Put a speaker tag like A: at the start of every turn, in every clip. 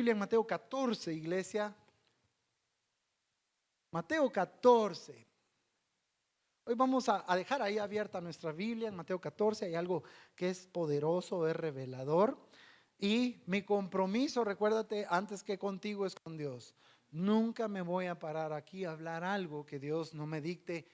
A: Biblia en Mateo 14, iglesia. Mateo 14. Hoy vamos a dejar ahí abierta nuestra Biblia en Mateo 14. Hay algo que es poderoso, es revelador. Y mi compromiso, recuérdate, antes que contigo es con Dios. Nunca me voy a parar aquí a hablar algo que Dios no me dicte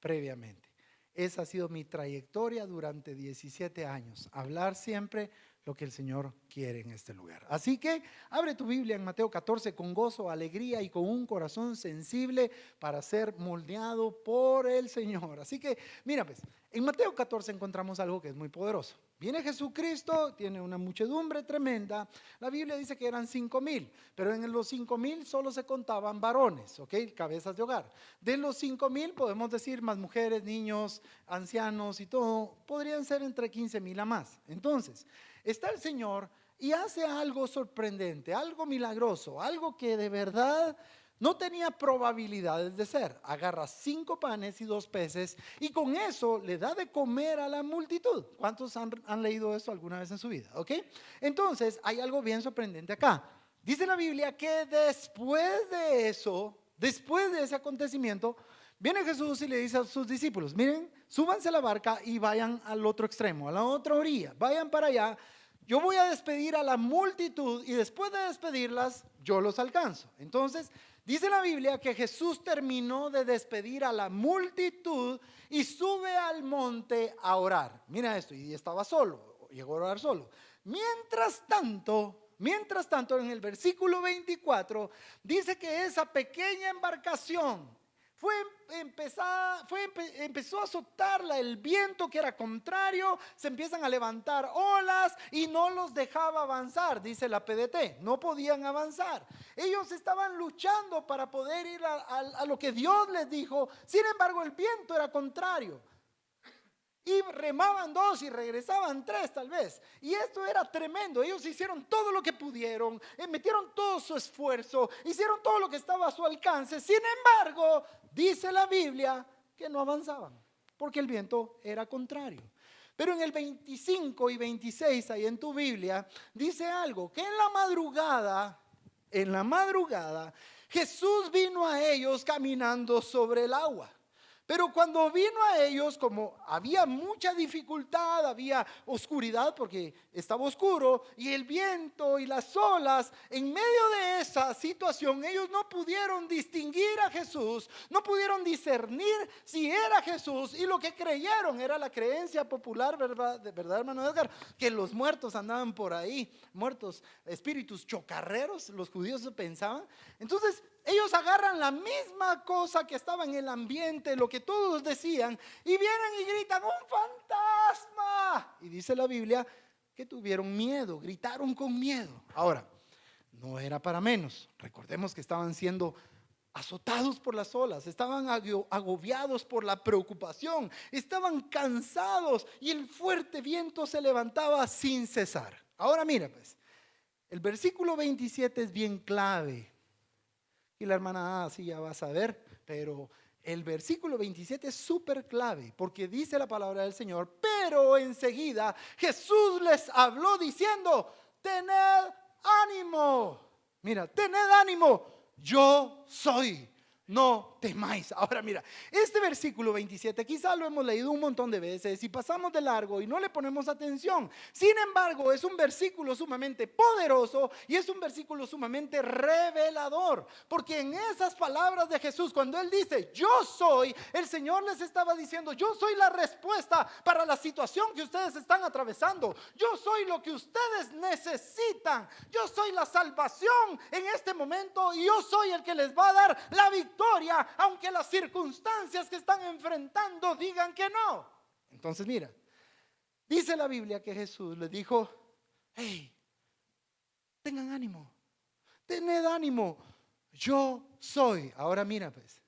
A: previamente. Esa ha sido mi trayectoria durante 17 años. Hablar siempre lo que el Señor quiere en este lugar. Así que abre tu Biblia en Mateo 14 con gozo, alegría y con un corazón sensible para ser moldeado por el Señor. Así que mira pues, en Mateo 14 encontramos algo que es muy poderoso. Viene Jesucristo, tiene una muchedumbre tremenda. La Biblia dice que eran 5,000, pero en los 5,000 solo se contaban varones, ¿ok? Cabezas de hogar. De los 5,000 podemos decir más mujeres, niños, ancianos y todo, podrían ser entre 15,000 a más. Entonces, está el Señor y hace algo sorprendente, algo milagroso, algo que de verdad no tenía probabilidades de ser. Agarra 5 panes y 2 peces y con eso le da de comer a la multitud. ¿Cuántos han leído eso alguna vez en su vida? ¿Ok? Entonces hay algo bien sorprendente acá. Dice la Biblia que después de eso, después de ese acontecimiento, viene Jesús y le dice a sus discípulos: miren, súbanse a la barca y vayan al otro extremo, a la otra orilla, vayan para allá. Yo voy a despedir a la multitud y después de despedirlas, yo los alcanzo. Entonces, dice la Biblia que Jesús terminó de despedir a la multitud y sube al monte a orar. Mira esto, y estaba solo, llegó a orar solo. Mientras tanto, en el versículo 24, dice que esa pequeña embarcación empezó a azotarla el viento que era contrario, se empiezan a levantar olas y no los dejaba avanzar, dice la PDT, no podían avanzar. Ellos estaban luchando para poder ir a lo que Dios les dijo, sin embargo el viento era contrario. Y remaban 2 y regresaban 3 tal vez. Y esto era tremendo. Ellos hicieron todo lo que pudieron, metieron todo su esfuerzo, hicieron todo lo que estaba a su alcance. Sin embargo, dice la Biblia que no avanzaban, porque el viento era contrario. Pero en el 25 y 26, ahí en tu Biblia, dice algo, que en la madrugada, Jesús vino a ellos caminando sobre el agua. Pero cuando vino a ellos, como había mucha dificultad, había oscuridad porque estaba oscuro, y el viento y las olas, en medio de esa situación, ellos no pudieron distinguir a Jesús, no pudieron discernir si era Jesús, y lo que creyeron era la creencia popular, ¿verdad, hermano Edgar? Que los muertos andaban por ahí, muertos, espíritus chocarreros, los judíos pensaban. Entonces, ellos agarran la misma cosa que estaba en el ambiente, lo que todos decían, y vienen y gritan: ¡un fantasma! Y dice la Biblia que tuvieron miedo, gritaron con miedo. Ahora, no era para menos. Recordemos que estaban siendo azotados por las olas, estaban agobiados por la preocupación, estaban cansados y el fuerte viento se levantaba sin cesar. Ahora mira pues, el versículo 27 es bien clave. Y la hermana, sí, ya vas a ver, pero el versículo 27 es súper clave, porque dice la palabra del Señor: pero enseguida Jesús les habló diciendo: tened ánimo. Mira, tened ánimo, yo soy, no temáis. Ahora mira, este versículo 27 quizá lo hemos leído un montón de veces y pasamos de largo y no le ponemos atención. Sin embargo, es un versículo sumamente poderoso y es un versículo sumamente revelador, porque en esas palabras de Jesús, cuando Él dice yo soy, el Señor les estaba diciendo: yo soy la respuesta para la situación que ustedes están atravesando, yo soy lo que ustedes necesitan, yo soy la salvación en este momento y yo soy el que les va a dar la victoria, aunque las circunstancias que están enfrentando digan que no. Entonces mira, dice la Biblia que Jesús les dijo: hey, tengan ánimo, tened ánimo, yo soy. Ahora mira pues,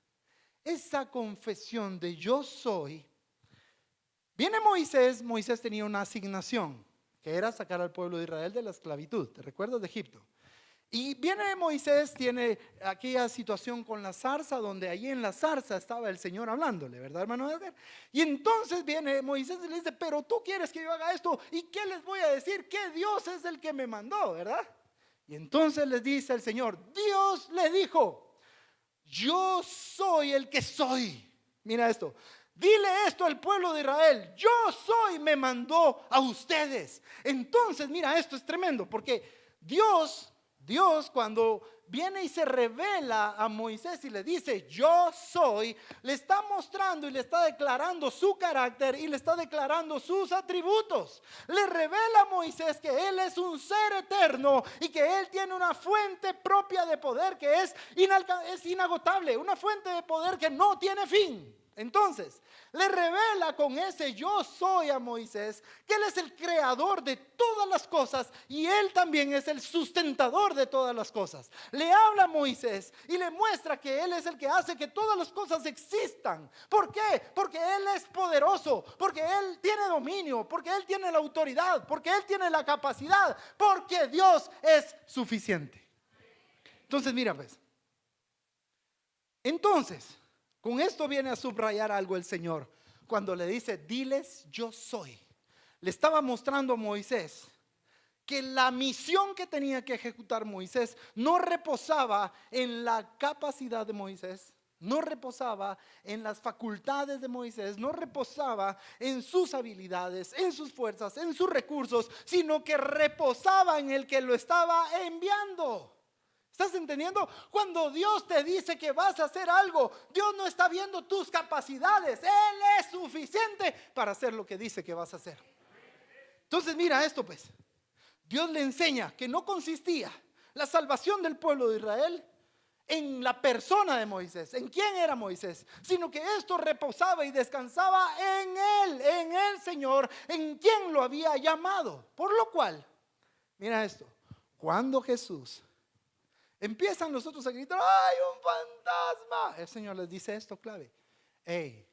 A: esa confesión de yo soy, viene Moisés tenía una asignación, que era sacar al pueblo de Israel de la esclavitud, ¿te recuerdas de Egipto? Y viene Moisés, tiene aquella situación con la zarza, donde allí en la zarza estaba el Señor hablándole, ¿verdad, hermano Edgar? Y entonces viene Moisés y le dice: pero tú quieres que yo haga esto, ¿y qué les voy a decir? Que Dios es el que me mandó, ¿verdad? Y entonces les dice el Señor, Dios le dijo, yo soy el que soy. Mira esto. Dile esto al pueblo de Israel. Yo soy, me mandó a ustedes. Entonces, mira, esto es tremendo. Porque Dios cuando viene y se revela a Moisés y le dice, yo soy, le está mostrando y le está declarando su carácter y le está declarando sus atributos. Le revela a Moisés que él es un ser eterno y que él tiene una fuente propia de poder que es inagotable, una fuente de poder que no tiene fin. Entonces, le revela con ese yo soy a Moisés que él es el creador de todas las cosas y él también es el sustentador de todas las cosas. Le habla a Moisés y le muestra que él es el que hace que todas las cosas existan. ¿Por qué? Porque él es poderoso, porque él tiene dominio, porque él tiene la autoridad, porque él tiene la capacidad, porque Dios es suficiente. Entonces, mira pues. Entonces, con esto viene a subrayar algo el Señor. Cuando le dice, diles yo soy. Le estaba mostrando a Moisés que la misión que tenía que ejecutar Moisés no reposaba en la capacidad de Moisés, no reposaba en las facultades de Moisés, no reposaba en sus habilidades, en sus fuerzas, en sus recursos, sino que reposaba en el que lo estaba enviando. ¿Estás entendiendo? Cuando Dios te dice que vas a hacer algo, Dios no está viendo tus capacidades. Él es suficiente para hacer lo que dice que vas a hacer. Entonces mira esto pues. Dios le enseña que no consistía la salvación del pueblo de Israel en la persona de Moisés, en quién era Moisés, sino que esto reposaba y descansaba en el Señor, en quien lo había llamado. Por lo cual, mira esto, cuando Jesús empiezan los otros a gritar, ¡ay, un fantasma! El Señor les dice esto clave, hey,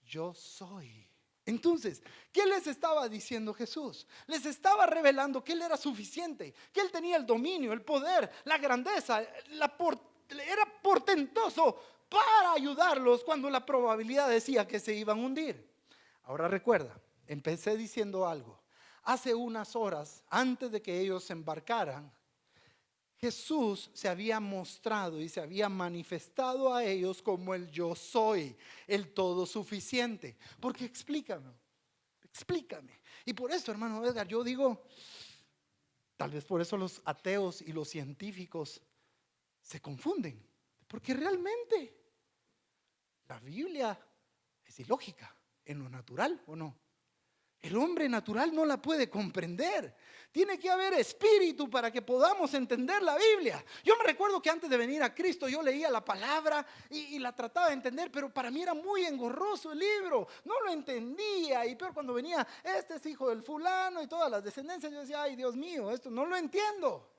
A: yo soy. Entonces, ¿qué les estaba diciendo Jesús? Les estaba revelando que Él era suficiente, que Él tenía el dominio, el poder, la grandeza, era portentoso para ayudarlos cuando la probabilidad decía que se iban a hundir. Ahora recuerda, empecé diciendo algo. Hace unas horas, antes de que ellos se embarcaran, Jesús se había mostrado y se había manifestado a ellos como el yo soy, el todo suficiente. Porque explícame. Y por eso, hermano Edgar, yo digo, tal vez por eso los ateos y los científicos se confunden. Porque realmente la Biblia es ilógica en lo natural, ¿o no? El hombre natural no la puede comprender. Tiene que haber espíritu para que podamos entender la Biblia. Yo me recuerdo que antes de venir a Cristo yo leía la palabra y la trataba de entender, pero para mí era muy engorroso el libro. No lo entendía, y peor cuando venía, este es hijo del fulano y todas las descendencias, yo decía, ay Dios mío, esto no lo entiendo.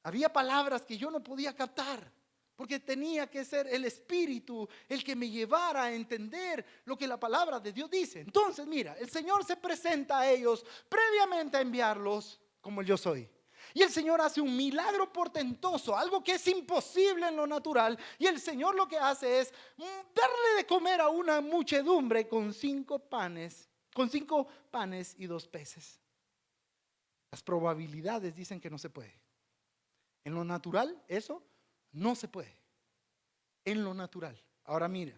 A: Había palabras que yo no podía captar, porque tenía que ser el Espíritu el que me llevara a entender lo que la palabra de Dios dice. Entonces mira, el Señor se presenta a ellos previamente a enviarlos como el yo soy. Y el Señor hace un milagro portentoso, algo que es imposible en lo natural. Y el Señor lo que hace es darle de comer a una muchedumbre con 5 panes y 2 peces. Las probabilidades dicen que no se puede. En lo natural eso no se puede, en lo natural. Ahora mira,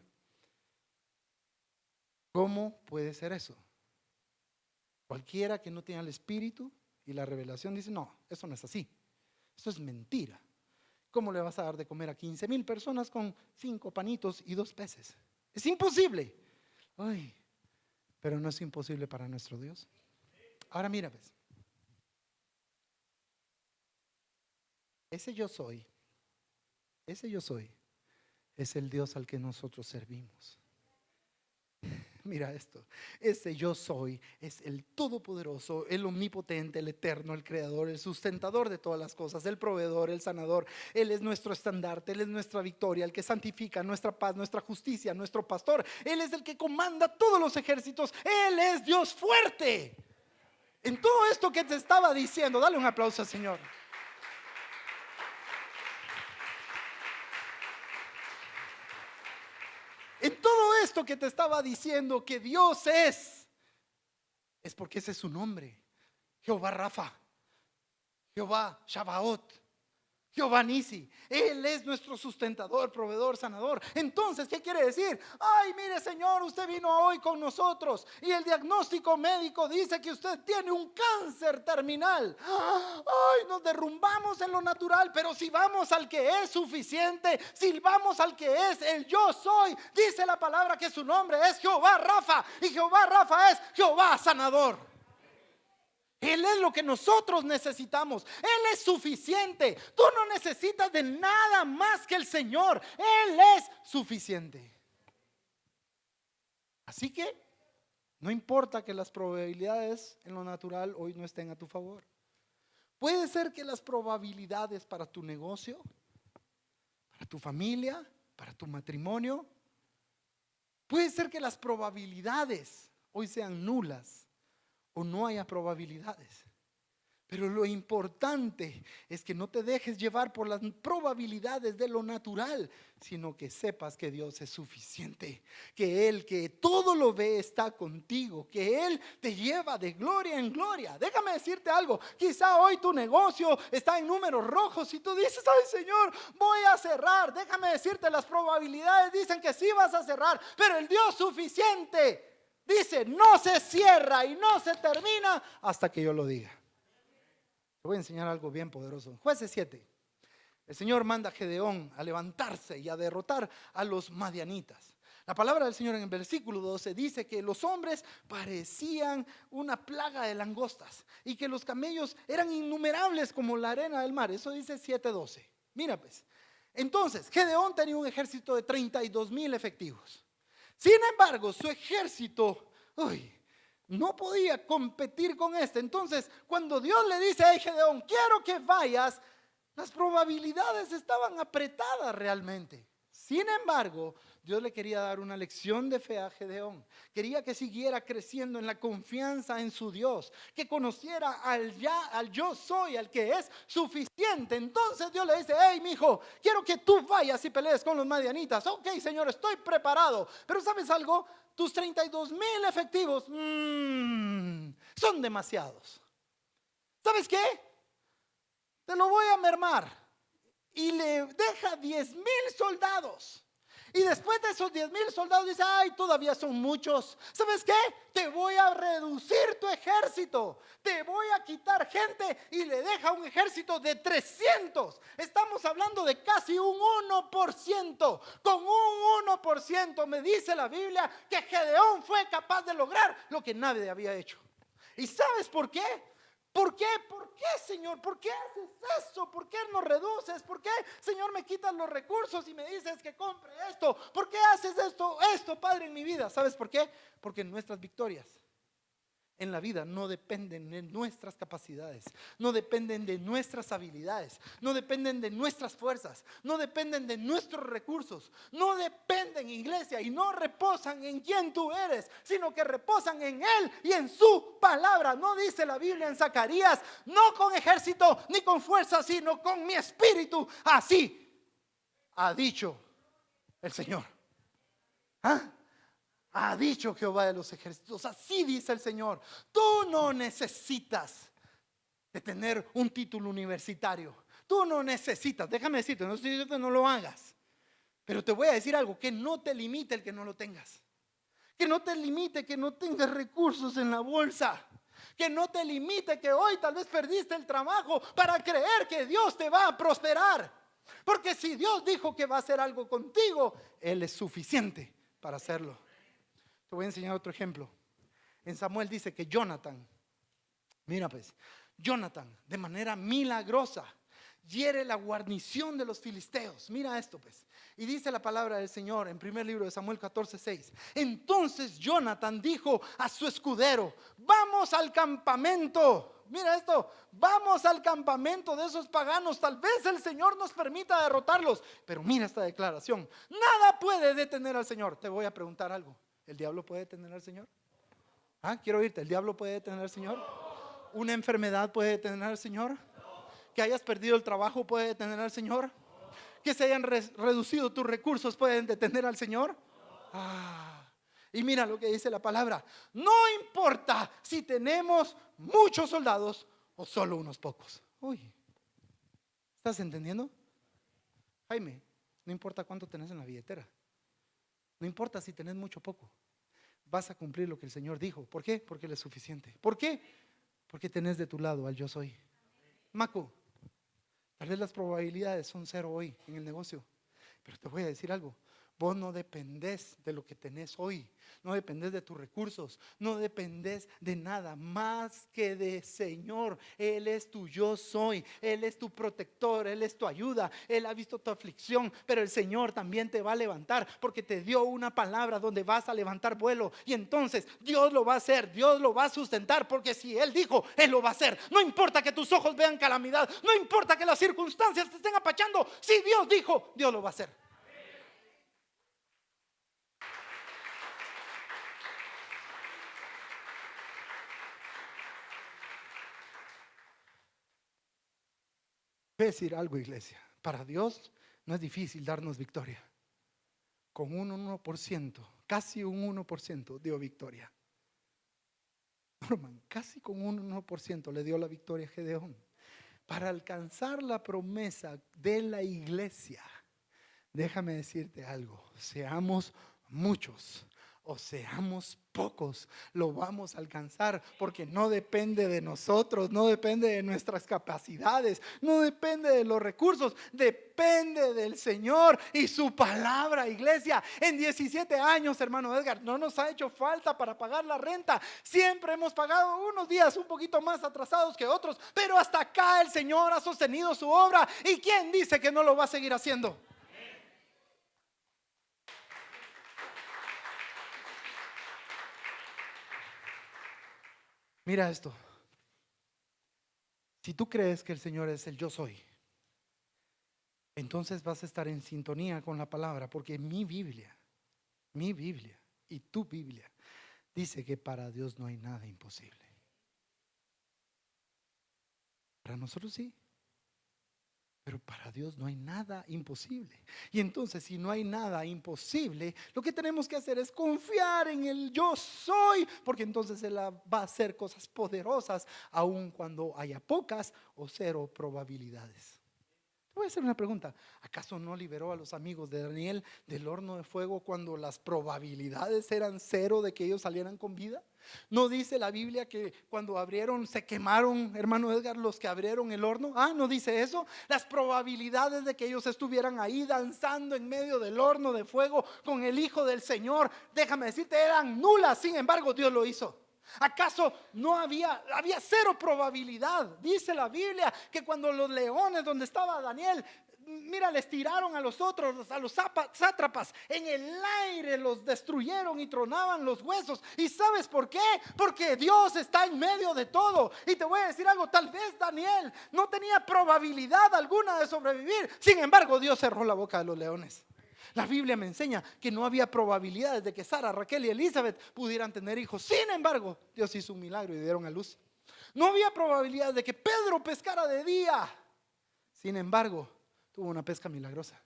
A: ¿cómo puede ser eso? Cualquiera que no tenga el Espíritu y la revelación dice, no, eso no es así, eso es mentira. ¿Cómo le vas a dar de comer a 15,000 personas con 5 panitos y 2 peces? Es imposible. Ay, pero no es imposible para nuestro Dios. Ahora mira, pues, ese yo soy es el Dios al que nosotros servimos. Mira esto, ese yo soy es el todopoderoso, el omnipotente, el eterno, el creador, el sustentador de todas las cosas, el proveedor, el sanador. Él es nuestro estandarte, Él es nuestra victoria, el que santifica, nuestra paz, nuestra justicia, nuestro pastor. Él es el que comanda todos los ejércitos. Él es Dios fuerte. En todo esto que te estaba diciendo, dale un aplauso al Señor. En todo esto que te estaba diciendo que Dios es porque ese es su nombre. Jehová Rafa, Jehová Shabaot, Jehová Nisi. Él es nuestro sustentador, proveedor, sanador. Entonces, ¿qué quiere decir? Ay, mire, Señor, usted vino hoy con nosotros y el diagnóstico médico dice que usted tiene un cáncer terminal. Ay, nos derrumbamos en lo natural, pero si vamos al que es suficiente, si vamos al que es el yo soy, dice la palabra que su nombre es Jehová Rafa, y Jehová Rafa es Jehová sanador. Él es lo que nosotros necesitamos. Él es suficiente. Tú no necesitas de nada más que el Señor. Él es suficiente. Así que no importa que las probabilidades en lo natural hoy no estén a tu favor. Puede ser que las probabilidades para tu negocio, para tu familia, para tu matrimonio, puede ser que las probabilidades hoy sean nulas o no haya probabilidades. Pero lo importante es que no te dejes llevar por las probabilidades de lo natural, sino que sepas que Dios es suficiente, que Él que todo lo ve está contigo, que Él te lleva de gloria en gloria. Déjame decirte algo, quizá hoy tu negocio está en números rojos y tú dices, ay Señor, voy a cerrar. Déjame decirte, las probabilidades dicen que sí vas a cerrar, pero el Dios suficiente dice, no se cierra y no se termina hasta que yo lo diga. Te voy a enseñar algo bien poderoso. Jueces 7. El Señor manda a Gedeón a levantarse y a derrotar a los madianitas. La palabra del Señor en el versículo 12 dice que los hombres parecían una plaga de langostas y que los camellos eran innumerables como la arena del mar. Eso dice 7:12. Mira pues. Entonces, Gedeón tenía un ejército de 32,000 efectivos. Sin embargo, su ejército no podía competir con este. Entonces, cuando Dios le dice a Gedeón, quiero que vayas, las probabilidades estaban apretadas realmente. Sin embargo, Dios le quería dar una lección de fe a Gedeón. Quería que siguiera creciendo en la confianza en su Dios, que conociera al yo soy, al que es suficiente. Entonces Dios le dice, hey mijo, quiero que tú vayas y pelees con los madianitas. Ok, Señor, estoy preparado. Pero ¿sabes algo? Tus 32,000 efectivos son demasiados. ¿Sabes qué? Te lo voy a mermar. Y le deja 10,000 soldados. Y después de esos 10,000 soldados dice, ay, todavía son muchos. ¿Sabes qué? Te voy a reducir tu ejército. Te voy a quitar gente y le deja un ejército de 300. Estamos hablando de casi un 1%. Con un 1% me dice la Biblia que Gedeón fue capaz de lograr lo que nadie había hecho. ¿Y sabes por qué? ¿Por qué? ¿Por qué, Señor? ¿Por qué haces eso? ¿Por qué nos reduces? ¿Por qué, Señor, me quitas los recursos y me dices que compre esto? ¿Por qué haces esto, Padre, en mi vida? ¿Sabes por qué? Porque nuestras victorias en la vida no dependen de nuestras capacidades, no dependen de nuestras habilidades, no dependen de nuestras fuerzas, no dependen de nuestros recursos, no dependen, iglesia, y no reposan en quien tú eres, sino que reposan en Él y en su palabra. No dice la Biblia en Zacarías, no con ejército ni con fuerza, sino con mi espíritu. Así ha dicho el Señor. Ha dicho Jehová de los ejércitos, así dice el Señor. Tú no necesitas de tener un título universitario. Tú no necesitas, déjame decirte, no estoy diciendo que no lo hagas, pero te voy a decir algo, que no te limite el que no lo tengas. Que no te limite que no tengas recursos en la bolsa. Que no te limite que hoy tal vez perdiste el trabajo para creer que Dios te va a prosperar. Porque si Dios dijo que va a hacer algo contigo, Él es suficiente para hacerlo. Te voy a enseñar otro ejemplo. En Samuel dice que Jonathan, mira pues, Jonathan de manera milagrosa hiere la guarnición de los filisteos. Mira esto pues. Y dice la palabra del Señor en primer libro de Samuel 14:6. Entonces Jonathan dijo a su escudero, vamos al campamento. Mira esto, vamos al campamento de esos paganos. Tal vez el Señor nos permita derrotarlos. Pero mira esta declaración, nada puede detener al Señor. Te voy a preguntar algo. ¿El diablo puede detener al Señor? Quiero oírte. ¿El diablo puede detener al Señor? ¿Una enfermedad puede detener al Señor? ¿Que hayas perdido el trabajo puede detener al Señor? ¿Que se hayan reducido tus recursos pueden detener al Señor? Y mira lo que dice la palabra. No importa si tenemos muchos soldados o solo unos pocos. Uy, ¿estás entendiendo? Jaime, no importa cuánto tenés en la billetera, no importa si tenés mucho o poco, vas a cumplir lo que el Señor dijo. ¿Por qué? Porque Él es suficiente. ¿Por qué? Porque tenés de tu lado al yo soy. Maco, tal vez las probabilidades son cero hoy en el negocio, pero te voy a decir algo. Vos no dependés de lo que tenés hoy, no dependés de tus recursos, no dependés de nada más que de Señor. Él es tu yo soy, Él es tu protector, Él es tu ayuda, Él ha visto tu aflicción, pero el Señor también te va a levantar porque te dio una palabra donde vas a levantar vuelo. Y entonces Dios lo va a hacer, Dios lo va a sustentar, porque si Él dijo, Él lo va a hacer. No importa que tus ojos vean calamidad, no importa que las circunstancias te estén apachando, si Dios dijo, Dios lo va a hacer. Voy a decir algo, iglesia. Para Dios no es difícil darnos victoria. Con un 1%, casi un 1% dio victoria. Norman, casi con un 1% le dio la victoria a Gedeón. Para alcanzar la promesa de la iglesia, déjame decirte algo, seamos muchos o seamos pocos, lo vamos a alcanzar, porque no depende de nosotros, no depende de nuestras capacidades, no depende de los recursos, depende del Señor y su palabra, iglesia. En 17 años, hermano Edgar, no nos ha hecho falta para pagar la renta. Siempre hemos pagado unos días un poquito más atrasados que otros, pero hasta acá el Señor ha sostenido su obra. ¿Y quién dice que no lo va a seguir haciendo? Mira esto. Si tú crees que el Señor es el yo soy, entonces vas a estar en sintonía con la palabra, porque mi Biblia y tu Biblia dice que para Dios no hay nada imposible. Para nosotros sí, pero para Dios no hay nada imposible. Y entonces, si no hay nada imposible, lo que tenemos que hacer es confiar en el yo soy, porque entonces Él va a hacer cosas poderosas, aun cuando haya pocas o cero probabilidades. Te voy a hacer una pregunta. ¿Acaso no liberó a los amigos de Daniel del horno de fuego cuando las probabilidades eran cero de que ellos salieran con vida? ¿No dice la Biblia que cuando abrieron se quemaron, hermano Edgar, los que abrieron el horno? ¿No dice eso? Las probabilidades de que ellos estuvieran ahí danzando en medio del horno de fuego con el Hijo del Señor, déjame decirte, eran nulas. Sin embargo, Dios lo hizo. ¿Acaso no había cero probabilidad? Dice la Biblia que cuando los leones, donde estaba Daniel, mira, les tiraron a los otros, a los sátrapas, en el aire los destruyeron y tronaban los huesos. ¿Y sabes por qué? Porque Dios está en medio de todo. Y te voy a decir algo, tal vez Daniel no tenía probabilidad alguna de sobrevivir, sin embargo Dios cerró la boca de los leones. La Biblia me enseña que no había probabilidades de que Sara, Raquel y Elizabeth pudieran tener hijos. Sin embargo, Dios hizo un milagro y dieron a luz. No había probabilidades de que Pedro pescara de día. Sin embargo, tuvo una pesca milagrosa.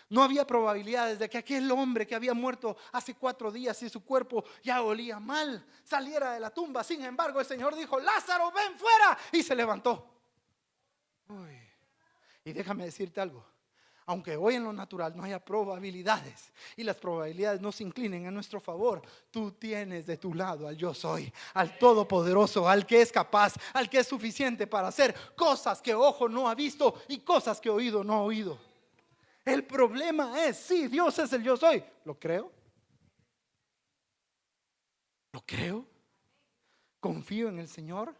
A: No había probabilidades de que aquel hombre que había muerto hace 4 días y su cuerpo ya olía mal saliera de la tumba. Sin embargo, el Señor dijo: Lázaro, ven fuera, y se levantó. Uy. Y déjame decirte algo. Aunque hoy en lo natural no haya probabilidades y las probabilidades no se inclinen a nuestro favor, tú tienes de tu lado al yo soy, al todopoderoso, al que es capaz, al que es suficiente para hacer cosas que ojo no ha visto y cosas que oído no ha oído. El problema es, sí, Dios es el yo soy. ¿Lo creo? ¿Lo creo? ¿Confío en el Señor?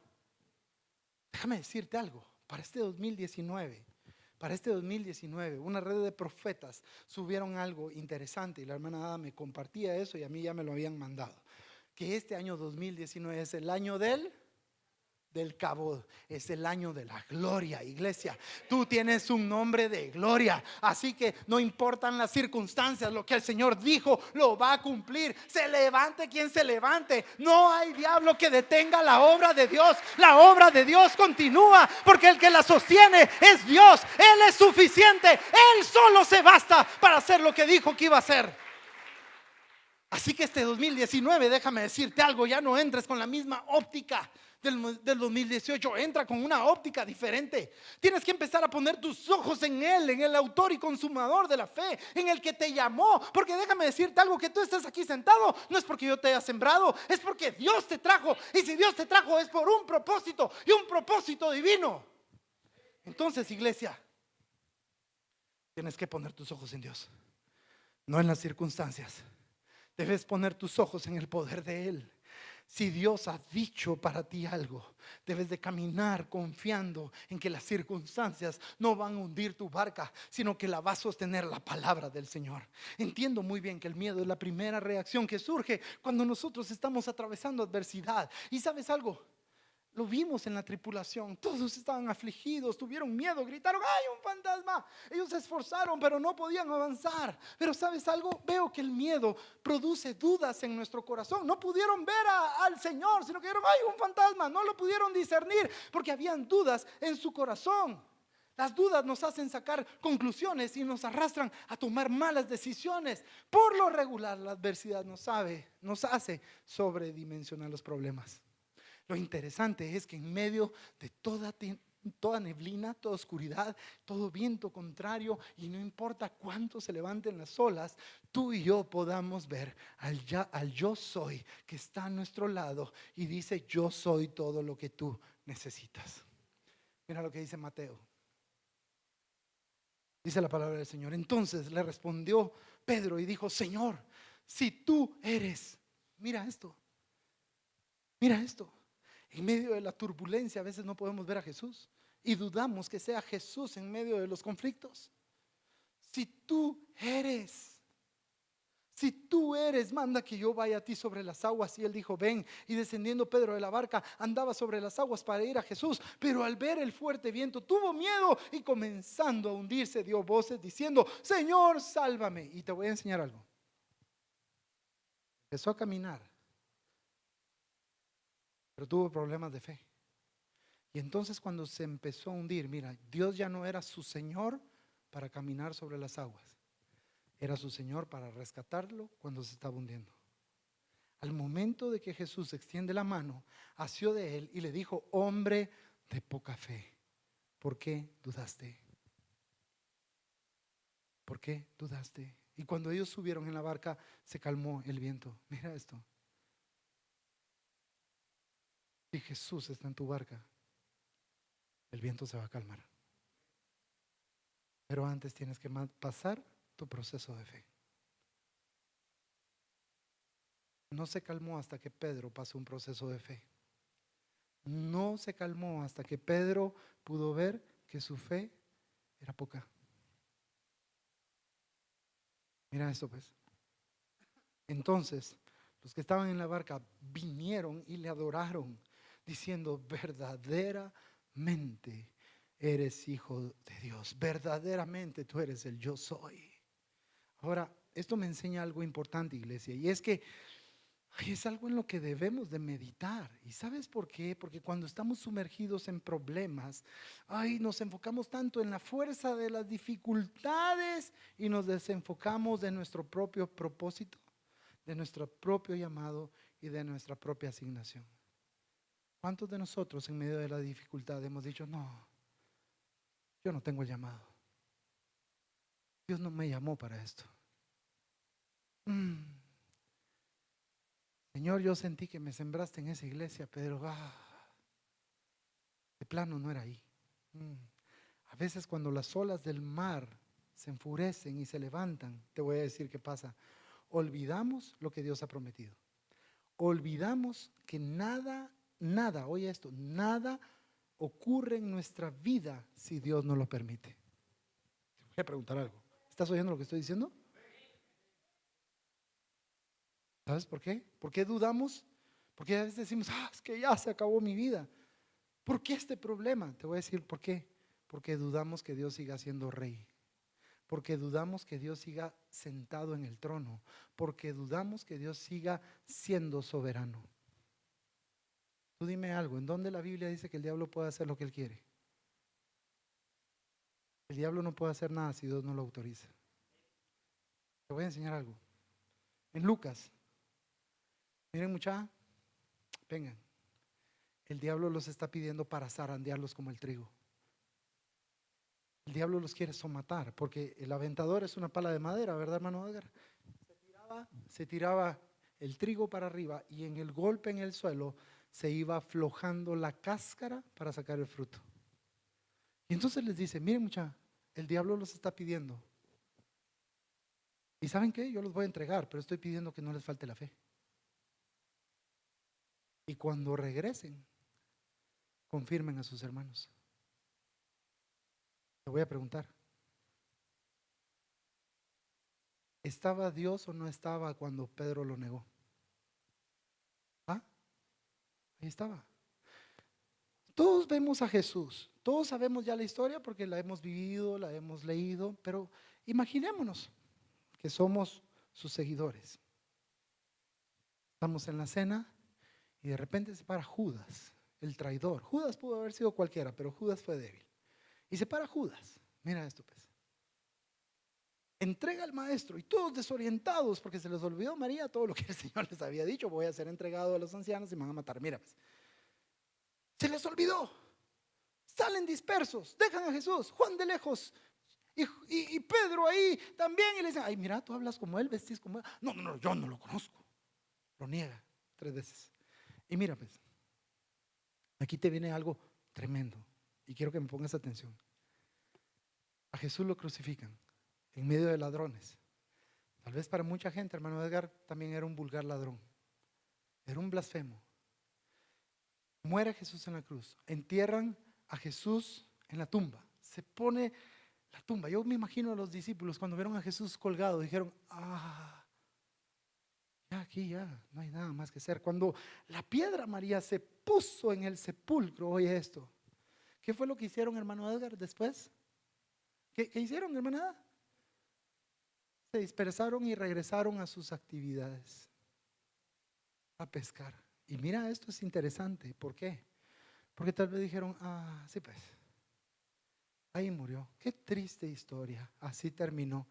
A: Déjame decirte algo. Para este 2019, una red de profetas subieron algo interesante y la hermana Ada me compartía eso y a mí ya me lo habían mandado. Que este año 2019 es el año del Kabod, es el año de la gloria, iglesia. Tú tienes un nombre de gloria, así que no importan las circunstancias, lo que el Señor dijo lo va a cumplir. Se levante quien se levante, no hay diablo que detenga la obra de Dios. La obra de Dios continúa, porque el que la sostiene es Dios. Él es suficiente, Él solo se basta para hacer lo que dijo que iba a hacer. Así que este 2019, déjame decirte algo, ya no entres con la misma óptica del 2018 entra con una óptica diferente. Tienes que empezar a poner tus ojos en Él, en el autor y consumador de la fe, en el que te llamó. Porque déjame decirte algo, que tú estés aquí sentado no es porque yo te haya sembrado, es porque Dios te trajo. Y si Dios te trajo es por un propósito, y un propósito divino. Entonces, iglesia, tienes que poner tus ojos en Dios, no en las circunstancias. Debes poner tus ojos en el poder de Él. Si Dios ha dicho para ti algo, debes de caminar confiando en que las circunstancias no van a hundir tu barca, sino que la va a sostener la palabra del Señor. Entiendo muy bien que el miedo es la primera reacción que surge cuando nosotros estamos atravesando adversidad. ¿Y sabes algo? Lo vimos en la tripulación, todos estaban afligidos, tuvieron miedo, gritaron, ¡hay un fantasma! Ellos se esforzaron, pero no podían avanzar. Pero ¿sabes algo? Veo que el miedo produce dudas en nuestro corazón. No pudieron ver al Señor, sino que dijeron, ¡hay un fantasma! No lo pudieron discernir porque habían dudas en su corazón. Las dudas nos hacen sacar conclusiones y nos arrastran a tomar malas decisiones. Por lo regular, la adversidad nos hace sobredimensionar los problemas. Lo interesante es que en medio de toda neblina, toda oscuridad, todo viento contrario, y no importa cuánto se levanten las olas, tú y yo podamos ver al yo soy que está a nuestro lado y dice: yo soy todo lo que tú necesitas. Mira lo que dice Mateo. Dice la palabra del Señor. Entonces le respondió Pedro y dijo: Señor, si tú eres, mira esto. En medio de la turbulencia a veces no podemos ver a Jesús y dudamos que sea Jesús en medio de los conflictos. Si tú eres, manda que yo vaya a ti sobre las aguas. Y él dijo: ven. Y descendiendo Pedro de la barca, andaba sobre las aguas para ir a Jesús. Pero al ver el fuerte viento tuvo miedo y comenzando a hundirse dio voces diciendo: Señor, sálvame. Y te voy a enseñar algo. Empezó a caminar, pero tuvo problemas de fe. Y entonces cuando se empezó a hundir, mira, Dios ya no era su Señor para caminar sobre las aguas. Era su Señor para rescatarlo cuando se estaba hundiendo. Al momento de que Jesús extiende la mano, asió de él y le dijo: hombre de poca fe, ¿por qué dudaste? ¿Por qué dudaste? Y cuando ellos subieron en la barca, se calmó el viento. Mira esto. Si Jesús está en tu barca, el viento se va a calmar. Pero antes tienes que pasar tu proceso de fe. No se calmó hasta que Pedro pasó un proceso de fe. No se calmó hasta que Pedro pudo ver que su fe era poca. Mira esto pues. Entonces, los que estaban en la barca vinieron y le adoraron, diciendo: verdaderamente eres hijo de Dios, verdaderamente tú eres el yo soy. Ahora, esto me enseña algo importante, iglesia, y es que es algo en lo que debemos de meditar. ¿Y sabes por qué? Porque cuando estamos sumergidos en problemas, nos enfocamos tanto en la fuerza de las dificultades y nos desenfocamos de nuestro propio propósito, de nuestro propio llamado y de nuestra propia asignación. ¿Cuántos de nosotros en medio de la dificultad hemos dicho: no, yo no tengo el llamado, Dios no me llamó para esto? Señor, yo sentí que me sembraste en esa iglesia, pero de plano no era ahí. A veces cuando las olas del mar se enfurecen y se levantan, te voy a decir qué pasa. Olvidamos lo que Dios ha prometido. Olvidamos que nada, oye esto, nada ocurre en nuestra vida si Dios no lo permite. Te voy a preguntar algo. ¿Estás oyendo lo que estoy diciendo? ¿Sabes por qué? ¿Por qué dudamos? Porque a veces decimos: es que ya se acabó mi vida. ¿Por qué este problema? Te voy a decir por qué. Porque dudamos que Dios siga siendo rey. Porque dudamos que Dios siga sentado en el trono. Porque dudamos que Dios siga siendo soberano. Tú dime algo, ¿en dónde la Biblia dice que el diablo puede hacer lo que él quiere? El diablo no puede hacer nada si Dios no lo autoriza. Te voy a enseñar algo. En Lucas, miren muchacha, vengan. El diablo los está pidiendo para zarandearlos como el trigo. El diablo los quiere somatar, porque el aventador es una pala de madera, ¿verdad, hermano Edgar? Se tiraba el trigo para arriba y en el golpe en el suelo se iba aflojando la cáscara para sacar el fruto. Y entonces les dice, miren muchachos, el diablo los está pidiendo. ¿Y saben qué? Yo los voy a entregar, pero estoy pidiendo que no les falte la fe. Y cuando regresen, confirmen a sus hermanos. Te voy a preguntar, ¿estaba Dios o no estaba cuando Pedro lo negó? ¿Ah? Ahí estaba. Todos vemos a Jesús, todos sabemos ya la historia porque la hemos vivido, la hemos leído, pero imaginémonos que somos sus seguidores. Estamos en la cena y de repente se para Judas, el traidor. Judas pudo haber sido cualquiera, pero Judas fue débil. Y se para Judas. Mira esto, pues. Entrega al maestro y todos desorientados porque se les olvidó María todo lo que el Señor les había dicho. Voy a ser entregado a los ancianos y me van a matar. Mira, pues. Se les olvidó. Salen dispersos, dejan a Jesús, Juan de lejos y Pedro ahí también. Y le dicen, ay, mira, tú hablas como él, vestís como él. No, no, no, yo no lo conozco. Lo niega 3 veces. Y mira, pues, aquí te viene algo tremendo y quiero que me pongas atención. A Jesús lo crucifican en medio de ladrones. Tal vez para mucha gente, hermano Edgar, también era un vulgar ladrón. Era un blasfemo. Muere Jesús en la cruz. Entierran a Jesús en la tumba. Se pone la tumba. Yo me imagino a los discípulos cuando vieron a Jesús colgado, dijeron, ya aquí ya no hay nada más que hacer. Cuando la piedra María se puso en el sepulcro, oye esto, ¿qué fue lo que hicieron, hermano Edgar, después? ¿Qué hicieron, hermanada? Se dispersaron y regresaron a sus actividades, a pescar. Y mira, esto es interesante. ¿Por qué? Porque tal vez dijeron, sí pues, ahí murió. Qué triste historia, así terminó.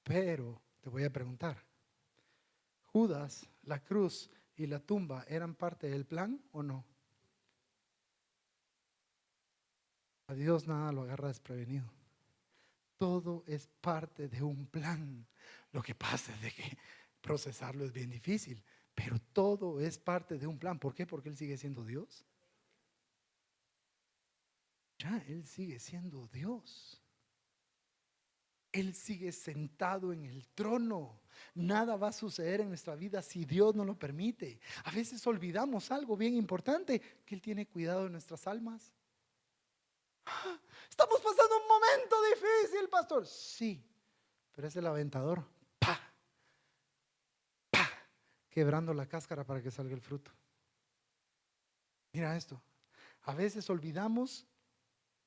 A: Pero te voy a preguntar, ¿Judas, la cruz y la tumba eran parte del plan o no? A Dios nada lo agarra desprevenido. Todo es parte de un plan. Lo que pasa es de que procesarlo es bien difícil, pero todo es parte de un plan. ¿Por qué? Porque Él sigue siendo Dios. Ya, Él sigue siendo Dios. Él sigue sentado en el trono. Nada va a suceder en nuestra vida si Dios no lo permite. A veces olvidamos algo bien importante, que Él tiene cuidado de nuestras almas. Estamos pasando un momento difícil, pastor. Sí, pero es el aventador. ¡Pah! ¡Pah! Quebrando la cáscara para que salga el fruto. Mira esto. A veces olvidamos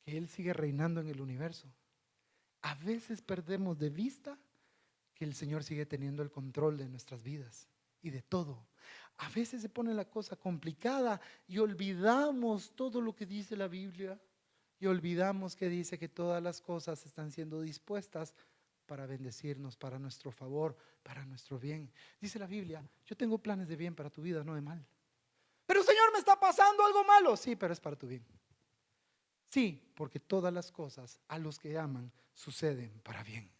A: que Él sigue reinando en el universo. A veces perdemos de vista que el Señor sigue teniendo el control de nuestras vidas y de todo. A veces se pone la cosa complicada y olvidamos todo lo que dice la Biblia y olvidamos que dice que todas las cosas están siendo dispuestas para bendecirnos, para nuestro favor, para nuestro bien. Dice la Biblia, yo tengo planes de bien para tu vida, no de mal. Pero Señor, me está pasando algo malo. Sí, pero es para tu bien. Sí, porque todas las cosas a los que aman suceden para bien.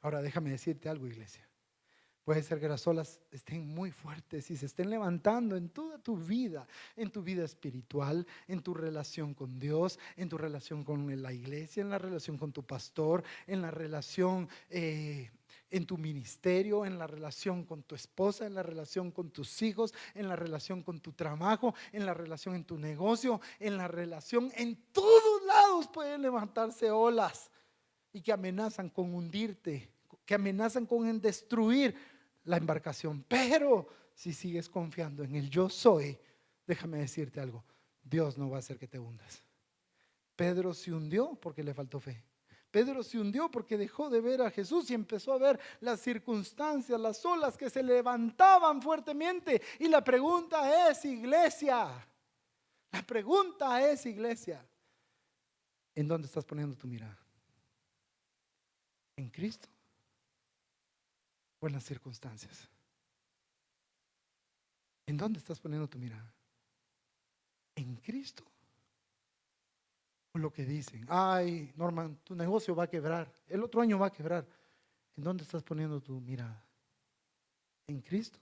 A: Ahora déjame decirte algo, iglesia. Puede ser que las olas estén muy fuertes y se estén levantando en toda tu vida espiritual, en tu relación con Dios, en tu relación con la iglesia, en la relación con tu pastor, en la relación en tu ministerio, en la relación con tu esposa, en la relación con tus hijos, en la relación con tu trabajo, en la relación en tu negocio, en la relación en todos lados pueden levantarse olas y que amenazan con hundirte, que amenazan con destruir la embarcación. Pero si sigues confiando en el yo soy, déjame decirte algo, Dios no va a hacer que te hundas. Pedro se hundió porque le faltó fe. Pedro se hundió porque dejó de ver a Jesús y empezó a ver las circunstancias, las olas que se levantaban fuertemente. Y la pregunta es, iglesia, ¿en dónde estás poniendo tu mirada? ¿En Cristo o en las circunstancias? ¿En dónde estás poniendo tu mirada? en Cristo? O lo que dicen, ay, Norman, tu negocio va a quebrar, el otro año va a quebrar. ¿En dónde estás poniendo tu mirada? ¿En Cristo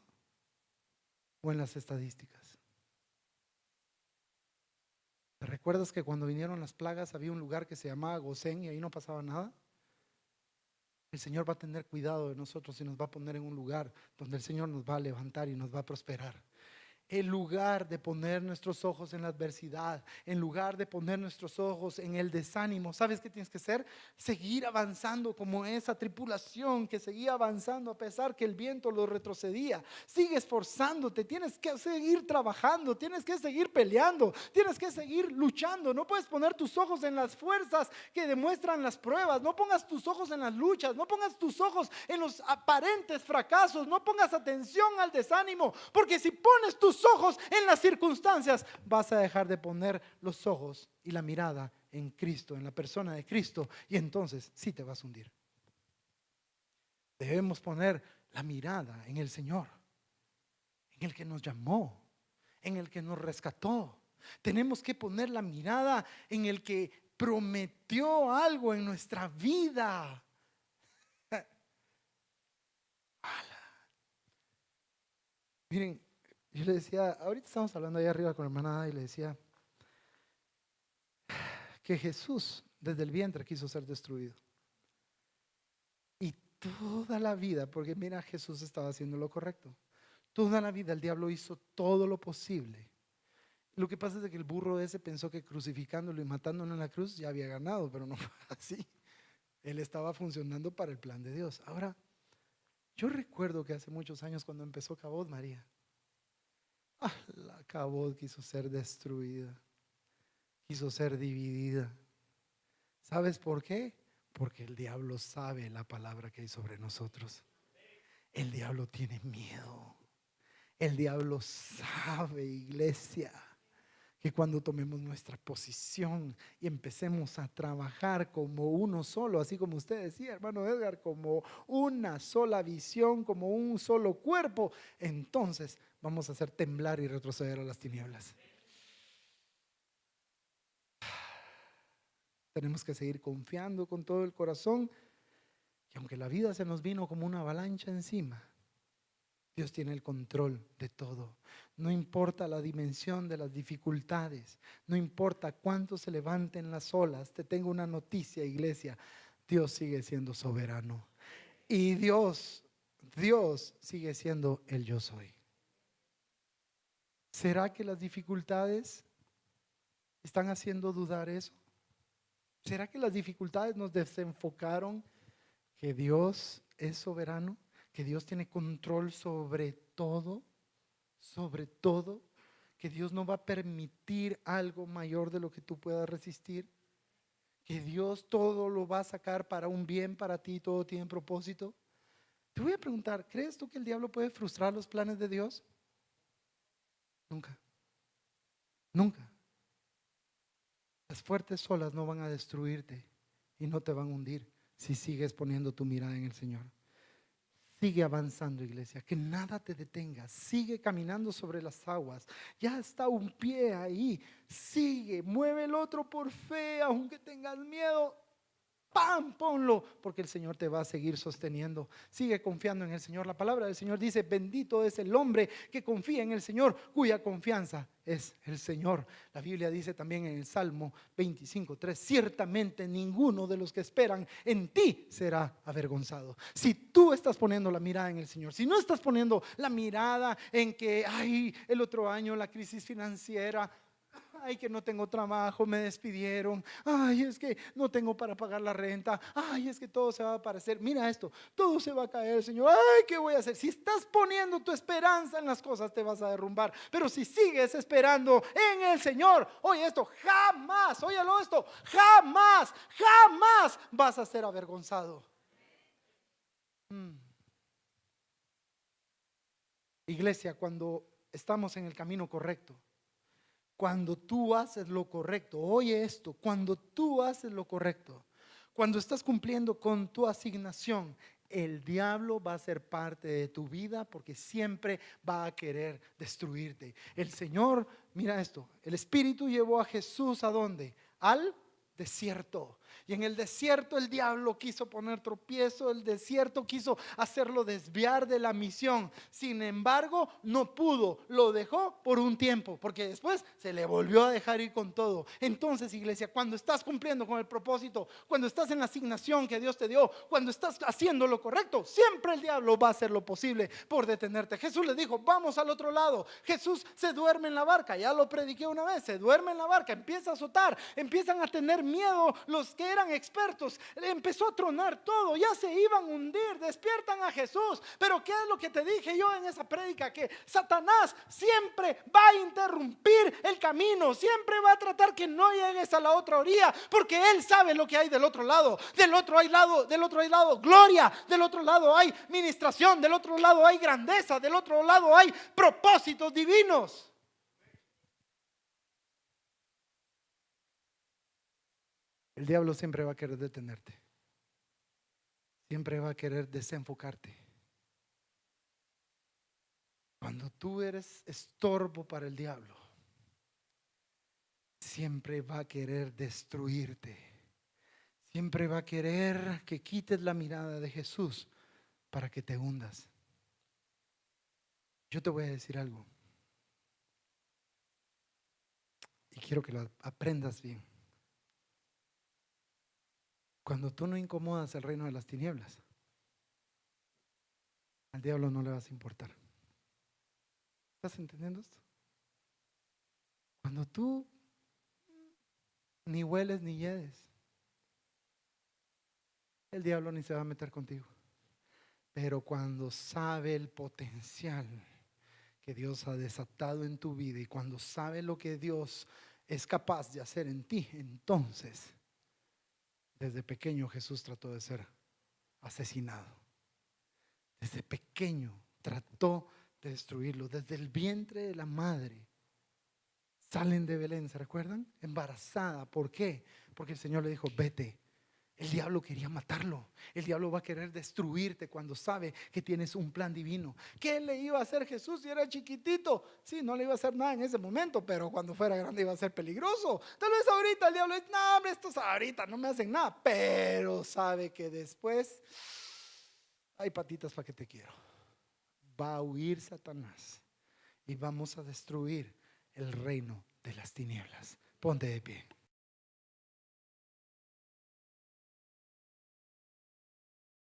A: o en las estadísticas? ¿Te recuerdas que cuando vinieron las plagas había un lugar que se llamaba Gosén y ahí no pasaba nada? El Señor va a tener cuidado de nosotros y nos va a poner en un lugar donde el Señor nos va a levantar y nos va a prosperar. En lugar de poner nuestros ojos en la adversidad, en lugar de poner nuestros ojos en el desánimo, ¿sabes qué tienes que hacer? Seguir avanzando como esa tripulación que seguía avanzando a pesar que el viento lo retrocedía. Sigue esforzándote, tienes que seguir trabajando, tienes que seguir peleando, tienes que seguir luchando. No puedes poner tus ojos en las fuerzas que demuestran las pruebas, no pongas tus ojos en las luchas, no pongas tus ojos en los aparentes fracasos, no pongas atención al desánimo, porque si pones tus ojos en las circunstancias, vas a dejar de poner los ojos y la mirada en Cristo, en la persona de Cristo, y entonces sí te vas a hundir. Debemos poner la mirada en el Señor, en el que nos llamó, en el que nos rescató. Tenemos que poner la mirada en el que prometió algo en nuestra vida. Miren, yo le decía, ahorita estamos hablando allá arriba con la hermana y le decía que Jesús desde el vientre quiso ser destruido. Y toda la vida, porque mira, Jesús estaba haciendo lo correcto. Toda la vida el diablo hizo todo lo posible. Lo que pasa es que el burro ese pensó que crucificándolo y matándolo en la cruz ya había ganado, pero no fue así. Él estaba funcionando para el plan de Dios. Ahora, yo recuerdo que hace muchos años cuando empezó Cabot, María, la Cabot quiso ser destruida, quiso ser dividida. ¿Sabes por qué? Porque el diablo sabe la palabra que hay sobre nosotros. El diablo tiene miedo. El diablo sabe, iglesia, que cuando tomemos nuestra posición y empecemos a trabajar como uno solo, así como usted decía, hermano Edgar, como una sola visión, como un solo cuerpo, entonces vamos a hacer temblar y retroceder a las tinieblas. Tenemos que seguir confiando con todo el corazón, que aunque la vida se nos vino como una avalancha encima, Dios tiene el control de todo. No importa la dimensión de las dificultades, no importa cuánto se levanten las olas. Te tengo una noticia, iglesia: Dios sigue siendo soberano. Y Dios sigue siendo el yo soy. ¿Será que las dificultades están haciendo dudar eso? ¿Será que las dificultades nos desenfocaron que Dios es soberano? Que Dios tiene control sobre todo, que Dios no va a permitir algo mayor de lo que tú puedas resistir, que Dios todo lo va a sacar para un bien para ti, todo tiene propósito. Te voy a preguntar, ¿crees tú que el diablo puede frustrar los planes de Dios? Nunca, nunca. Las fuertes olas no van a destruirte y no te van a hundir si sigues poniendo tu mirada en el Señor. Sigue avanzando, iglesia, que nada te detenga. Sigue caminando sobre las aguas. Ya está un pie ahí. Sigue, mueve el otro por fe, aunque tengas miedo. ¡Pam! Ponlo, porque el Señor te va a seguir sosteniendo. Sigue confiando en el Señor. La palabra del Señor dice: bendito es el hombre que confía en el Señor, cuya confianza es el Señor. La Biblia dice también en el Salmo 25:3: ciertamente ninguno de los que esperan en ti será avergonzado. Si tú estás poniendo la mirada en el Señor, si no estás poniendo la mirada en que ay, el otro año la crisis financiera, ay, que no tengo trabajo, me despidieron, ay, es que no tengo para pagar la renta, ay, es que todo se va a aparecer, mira esto, todo se va a caer, Señor, ay, ¿qué voy a hacer? Si estás poniendo tu esperanza en las cosas, te vas a derrumbar. Pero si sigues esperando en el Señor, oye esto, jamás, óyelo esto, jamás vas a ser avergonzado. Iglesia, cuando estamos en el camino correcto, cuando tú haces lo correcto, oye esto, cuando tú haces lo correcto, cuando estás cumpliendo con tu asignación, El diablo va a ser parte de tu vida porque siempre va a querer destruirte. El Señor, mira esto, el Espíritu llevó a Jesús ¿a dónde? Al desierto. Y en el desierto el diablo quiso poner tropiezo, el desierto quiso hacerlo desviar de la misión. Sin embargo, no pudo, lo dejó por un tiempo, porque después se le volvió a dejar ir con todo. Entonces, iglesia, cuando estás cumpliendo con el propósito, cuando estás en la asignación que Dios te dio, cuando estás haciendo lo correcto, siempre el diablo va a hacer lo posible por detenerte. Jesús le dijo, vamos al otro lado. Jesús se duerme en la barca, ya lo prediqué una vez, se duerme en la barca, empieza a azotar, empiezan a tener miedo los que eran expertos, empezó a tronar todo, ya se iban a hundir, despiertan a Jesús. Pero ¿qué es lo que te dije yo en esa prédica? Que Satanás siempre va a interrumpir el camino, siempre va a tratar que no llegues a la otra orilla, porque él sabe lo que hay del otro lado. Del otro hay lado gloria, del otro lado hay ministración, del otro lado hay grandeza, del otro lado hay propósitos divinos. El diablo siempre va a querer detenerte. Siempre va a querer desenfocarte. Cuando tú eres estorbo para el diablo, siempre va a querer destruirte. Siempre va a querer que quites la mirada de Jesús para que te hundas. Yo te voy a decir algo. Y quiero que lo aprendas bien. Cuando tú no incomodas el reino de las tinieblas, al diablo no le vas a importar. ¿Estás entendiendo esto? Cuando tú ni hueles ni yedes, el diablo ni se va a meter contigo. Pero cuando sabe el potencial que Dios ha desatado en tu vida y cuando sabe lo que Dios es capaz de hacer en ti, entonces, desde pequeño Jesús trató de ser asesinado. Desde pequeño trató de destruirlo. Desde el vientre de la madre salen de Belén, ¿se recuerdan? Embarazada. ¿Por qué? Porque el Señor le dijo, vete. El diablo quería matarlo. El diablo va a querer destruirte cuando sabe que tienes un plan divino. ¿Qué le iba a hacer Jesús si era chiquitito? Sí, no le iba a hacer nada en ese momento, pero cuando fuera grande iba a ser peligroso. Tal vez ahorita el diablo dice, no, hombre, estos ahorita no me hacen nada. Pero sabe que después hay patitas para que te quiero. Va a huir Satanás y vamos a destruir el reino de las tinieblas. Ponte de pie.